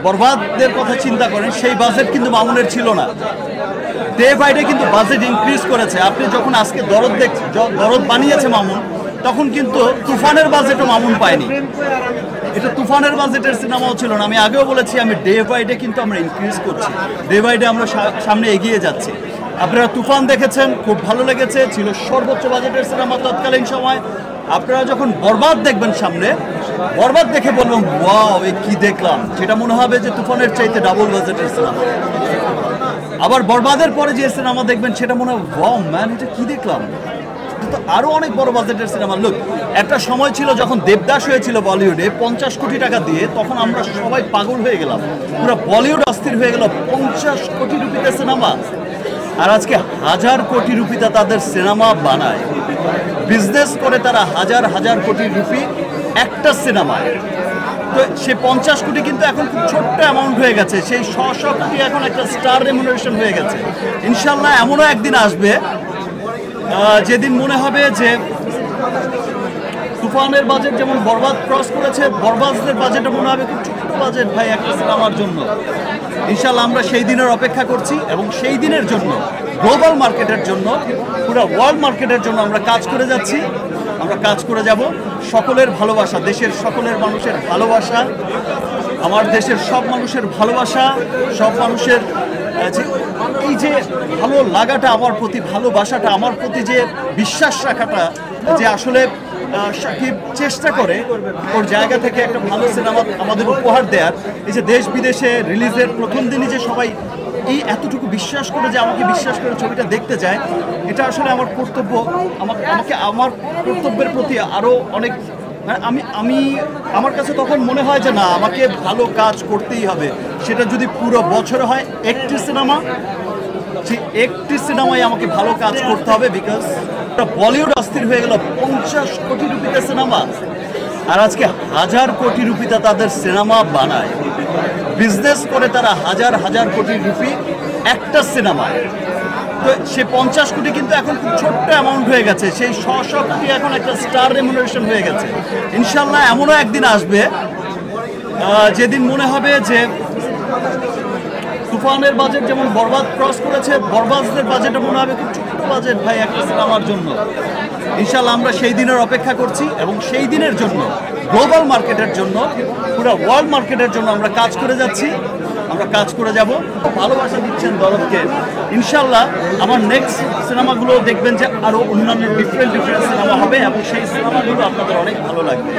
বরবাদের কথা চিন্তা করেন, সেই বাজেট কিন্তু মামুনের ছিল না। ডে বাই ডে কিন্তু বাজেট ইনক্রিজ করেছে। আপনি যখন আজকে দরদ বানিয়েছে মামুন, তখন কিন্তু তুফানের বাজেটও মামুন পায়নি। এটা তুফানের বাজেটের সিনেমাও ছিল না। আমি আগেও বলেছি, আমি ডে বাই ডে কিন্তু আমরা ইনক্রিজ করছি, ডে বাই ডে আমরা সামনে এগিয়ে যাচ্ছি। আপনারা তুফান দেখেছেন, খুব ভালো লেগেছে, ছিল সর্বোচ্চ বাজেটের সিনেমা তৎকালীন সময়। আপনারা যখন বরবাদ দেখবেন সামনে, বরবাদ দেখে বলবেন ওয়াও, এ কি দেখলাম, সেটা মনে হবে যে তুফানের চাইতে ডাবল বাজেটের সিনেমা। আবার বরবাদের পরে যে সিনেমা দেখবেন, সেটা মনে হবে ওয়াও ম্যান, এটা কি দেখলাম, তো আরো অনেক বড় বাজেটের সিনেমা। লোক, একটা সময় ছিল যখন দেবদাস হয়েছিল বলিউডে 50 কোটি টাকা দিয়ে, তখন আমরা সবাই পাগল হয়ে গেলাম, পুরো বলিউড অস্থির হয়ে গেল। 50 কোটি রুপিতে সিনেমা, আর আজকে 1000 কোটি রুপিতে তাদের সিনেমা বানায়, বিজনেস করে তারা হাজার হাজার কোটি রুপি একটা সিনেমায়। তো সে 50 কোটি কিন্তু এখন খুব ছোট্ট অ্যামাউন্ট হয়ে গেছে, সেই 100 কোটি এখন একটা স্টার রেমুনারেশন হয়ে গেছে। ইনশাল্লাহ এমনও একদিন আসবে যেদিন মনে হবে যে তুফানের বাজেট যেমন বরবাদ ক্রস করেছে, বরবাদের বাজেটও মনে হবে খুব ছোট্ট বাজেট ভাই একটা সিনেমার জন্য। ইনশাল্লাহ আমরা সেই দিনের অপেক্ষা করছি, এবং সেই দিনের জন্য গ্লোবাল মার্কেটের জন্য, পুরো ওয়ার্ল্ড মার্কেটের জন্য আমরা কাজ করে যাচ্ছি, আমরা কাজ করে যাব। সকলের ভালোবাসা, দেশের সকলের মানুষের ভালোবাসা, আমার দেশের সব মানুষের ভালোবাসা, সব মানুষের এই যে ভালো লাগাটা আমার প্রতি, ভালোবাসাটা আমার প্রতি, যে বিশ্বাস রাখাটা, যে আসলে সাকিব চেষ্টা করে ওর জায়গা থেকে একটা ভালো সিনেমা আমাদের উপহার দেওয়ার। এই যে দেশ বিদেশে রিলিজের প্রথম দিনই যে সবাই এই এতটুকু বিশ্বাস করে, যে আমাকে বিশ্বাস করে ছবিটা দেখতে যায়, এটা আসলে আমার কর্তব্য। আমাকে আমার কর্তব্যের প্রতি আরও অনেক, আমি আমার কাছে তখন মনে হয় যে না, আমাকে ভালো কাজ করতেই হবে। সেটা যদি পুরো বছরে হয় একটি সিনেমা, সেই একটি সিনেমায় আমাকে ভালো কাজ করতে হবে, বিকজ বলিউড অস্থির হয়ে গেল। 50 কোটি রুপিতে সিনেমা, আর আজকে 1000 কোটি রুপিতে তাদের সিনেমা বানায়, বিজনেস করে তারা হাজার হাজার কোটি রুপি একটা সিনেমায়। তো সে 50 কোটি কিন্তু এখন খুব ছোট্ট অ্যামাউন্ট হয়ে গেছে, সেই 100 কোটি এখন একটা স্টার রেমুনারেশন হয়ে গেছে। ইনশাল্লাহ এমনও একদিন আসবে যেদিন মনে হবে যে তুফানের বাজেট যেমন বরবাদ ক্রস করেছে, বরবাদের বাজেটও মনে হবে খুব ছোট্ট বাজেট ভাই একটা সিনেমার জন্য। ইনশাল্লাহ আমরা সেই দিনের অপেক্ষা করছি, এবং সেই দিনের জন্য গ্লোবাল মার্কেটের জন্য, পুরো ওয়ার্ল্ড মার্কেটের জন্য আমরা কাজ করে যাচ্ছি, আমরা কাজ করে যাব। ভালোবাসা দিচ্ছেন দরদকে। ইনশাল্লাহ আমার নেক্সট সিনেমাগুলো দেখবেন যে আরও অন্যান্য ডিফারেন্ট সিনেমা হবে, এবং সেই সিনেমাগুলো আপনাদের অনেক ভালো লাগবে।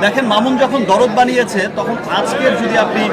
দেখেন, মামুন যখন দরদ বানিয়েছে, তখন আজকের যদি আপনি